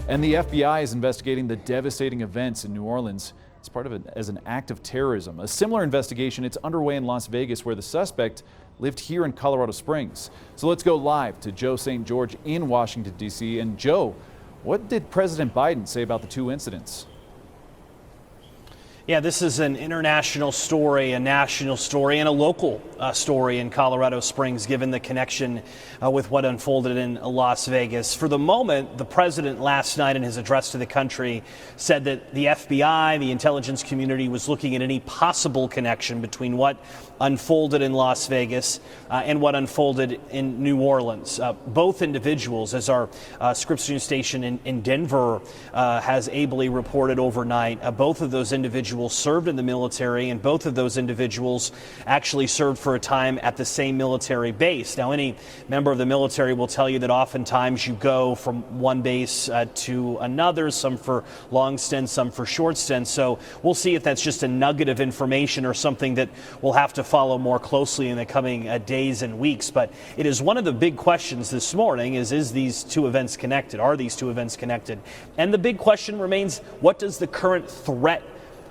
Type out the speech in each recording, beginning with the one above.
And the FBI is investigating the devastating events in New Orleans as an act of terrorism. A similar investigation, it's underway in Las Vegas, where the suspect lived here in Colorado Springs. So let's go live to Joe St. George in Washington, D.C. And Joe, what did President Biden say about the two incidents? Yeah, this is an international story, a national story, and a local story in Colorado Springs, given the connection with what unfolded in Las Vegas. For the moment, the president last night in his address to the country said that the FBI, the intelligence community, was looking at any possible connection between what unfolded in Las Vegas and what unfolded in New Orleans. Both individuals, as our Scripps News station in Denver has ably reported overnight, both of those individuals served in the military, and both of those individuals actually served for a time at the same military base. Now, any member of the military will tell you that oftentimes you go from one base to another, some for long stints, some for short stints. So we'll see if that's just a nugget of information or something that we'll have to follow more closely in the coming days and weeks. But it is one of the big questions this morning is these two events connected? Are these two events connected? And the big question remains, what does the current threat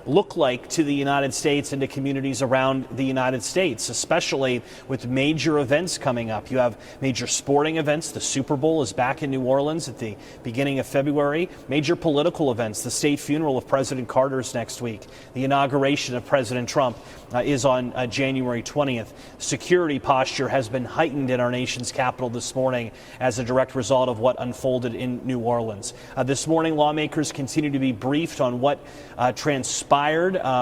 look like to the United States and to communities around the United States, especially with major events coming up? You have major sporting events. The Super Bowl is back in New Orleans at the beginning of February. Major political events. The state funeral of President Carter's next week. The inauguration of President Trump is on January 20th. Security posture has been heightened in our nation's capital this morning as a direct result of what unfolded in New Orleans. This morning, lawmakers continue to be briefed on what transpired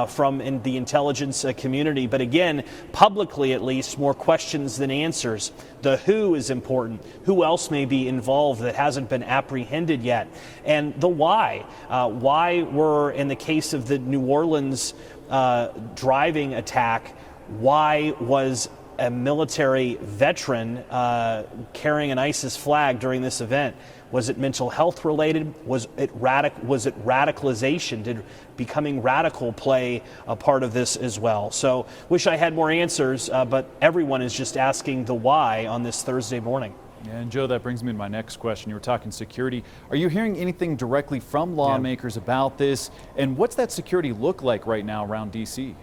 from the intelligence community. But again, publicly at least, more questions than answers. The who is important. Who else may be involved that hasn't been apprehended yet? And the why. Why were, in the case of the New Orleans driving attack, why was a military veteran carrying an ISIS flag during this event? Was it mental health related? Was it radicalization? Did becoming radical play a part of this as well? So wish I had more answers, but everyone is just asking the why on this Thursday morning. Yeah, and Joe, that brings me to my next question. You were talking security. Are you hearing anything directly from lawmakers about this? And what's that security look like right now around D.C.?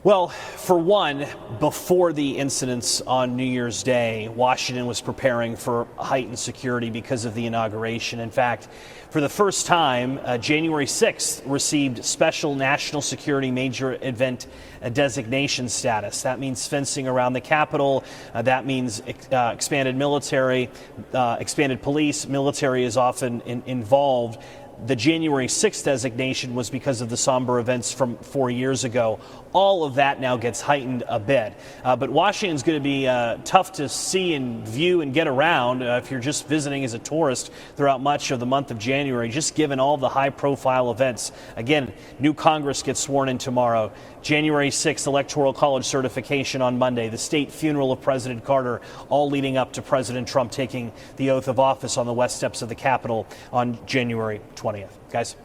Well, for one, before the incidents on New Year's Day, Washington was preparing for heightened security because of the inauguration. In fact, for the first time, January 6th received special national security major event designation status. That means fencing around the Capitol. That means expanded military, expanded police. Military is often involved. The January 6th designation was because of the somber events from 4 years ago. All of that now gets heightened a bit. But Washington's going to be tough to see and view and get around if you're just visiting as a tourist throughout much of the month of January, just given all the high-profile events. Again, new Congress gets sworn in tomorrow. January 6th, Electoral College certification on Monday. The state funeral of President Carter, all leading up to President Trump taking the oath of office on the west steps of the Capitol on January 20th. Guys?